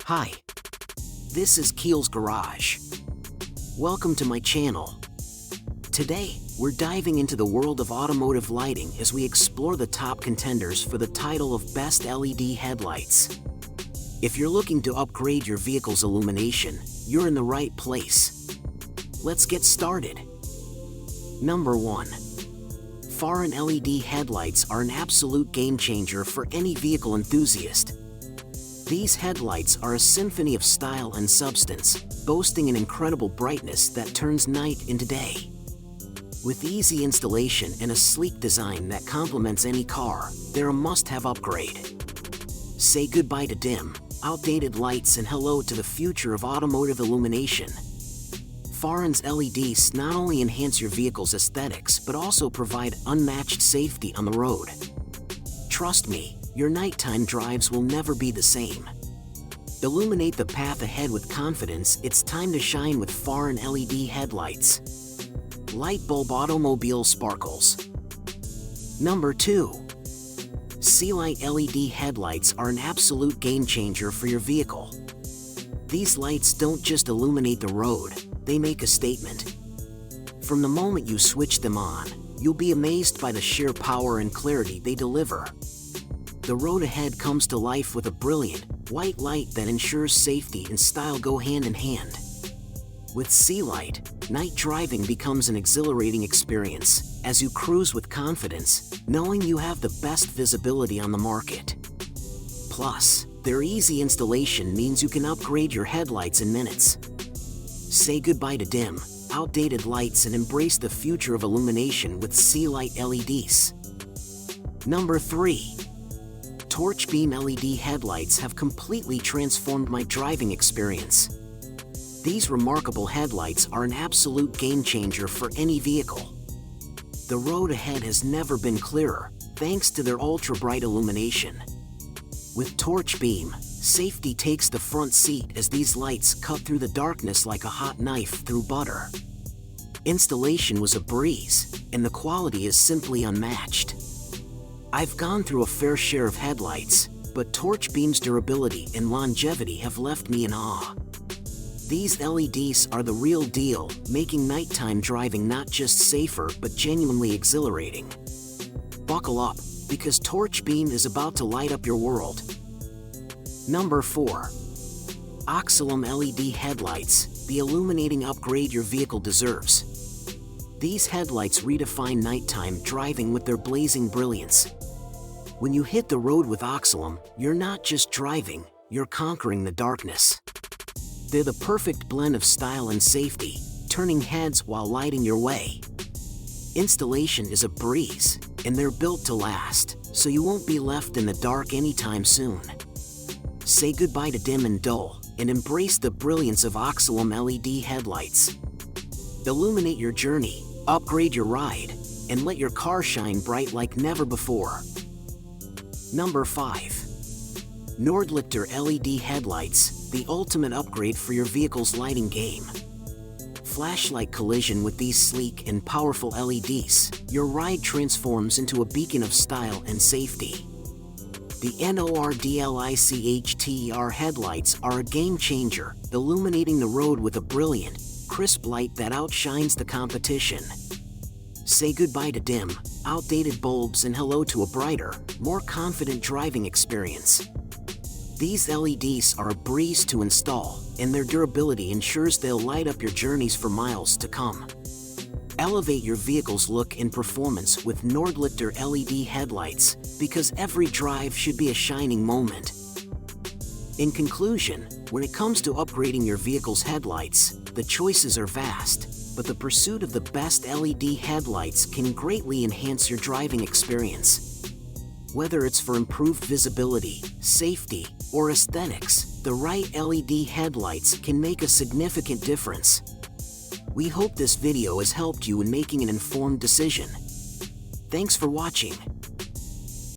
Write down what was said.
Hi, this is Keel's Garage. Welcome to my channel. Today, we're diving into the world of automotive lighting as we explore the top contenders for the title of Best LED Headlights. If you're looking to upgrade your vehicle's illumination, you're in the right place. Let's get started. Number 1. Foreign LED headlights are an absolute game changer for any vehicle enthusiast. These headlights are a symphony of style and substance, boasting an incredible brightness that turns night into day. With easy installation and a sleek design that complements any car, they're a must-have upgrade. Say goodbye to dim, outdated lights and hello to the future of automotive illumination. Foreign LEDs not only enhance your vehicle's aesthetics but also provide unmatched safety on the road. Trust me, your nighttime drives will never be the same. Illuminate the path ahead with confidence. It's time to shine with foreign LED headlights. Light bulb automobile sparkles. Number 2. Headlight LED headlights are an absolute game changer for your vehicle. These lights don't just illuminate the road, they make a statement. From the moment you switch them on, you'll be amazed by the sheer power and clarity they deliver. The road ahead comes to life with a brilliant, white light that ensures safety and style go hand in hand. With Headlight, night driving becomes an exhilarating experience, as you cruise with confidence, knowing you have the best visibility on the market. Plus, their easy installation means you can upgrade your headlights in minutes. Say goodbye to dim, outdated lights and embrace the future of illumination with Headlight LEDs. Number 3. Torch beam LED headlights have completely transformed my driving experience. These remarkable headlights are an absolute game changer for any vehicle. The road ahead has never been clearer, thanks to their ultra-bright illumination. With torch beam, safety takes the front seat as these lights cut through the darkness like a hot knife through butter. Installation was a breeze, and the quality is simply unmatched. I've gone through a fair share of headlights, but torch beam's durability and longevity have left me in awe. These LEDs are the real deal, making nighttime driving not just safer but genuinely exhilarating. Buckle up, because torch beam is about to light up your world. Number 4. Oxalum LED headlights, the illuminating upgrade your vehicle deserves. These headlights redefine nighttime driving with their blazing brilliance. When you hit the road with Oxalum, you're not just driving, you're conquering the darkness. They're the perfect blend of style and safety, turning heads while lighting your way. Installation is a breeze, and they're built to last, so you won't be left in the dark anytime soon. Say goodbye to dim and dull, and embrace the brilliance of Oxalum LED headlights. Illuminate your journey, upgrade your ride, and let your car shine bright like never before. Number 5. Nordlichter LED headlights, the ultimate upgrade for your vehicle's lighting game. Flashlight collision with these sleek and powerful LEDs, your ride transforms into a beacon of style and safety. The Nordlichter headlights are a game changer, illuminating the road with a brilliant, crisp light that outshines the competition. Say goodbye to dim, outdated bulbs and hello to a brighter, more confident driving experience. These LEDs are a breeze to install, and their durability ensures they'll light up your journeys for miles to come. Elevate your vehicle's look and performance with Nordlichter LED headlights, because every drive should be a shining moment. In conclusion, when it comes to upgrading your vehicle's headlights, the choices are vast, but the pursuit of the best LED headlights can greatly enhance your driving experience. Whether it's for improved visibility, safety, or aesthetics, the right LED headlights can make a significant difference. We hope this video has helped you in making an informed decision. Thanks for watching.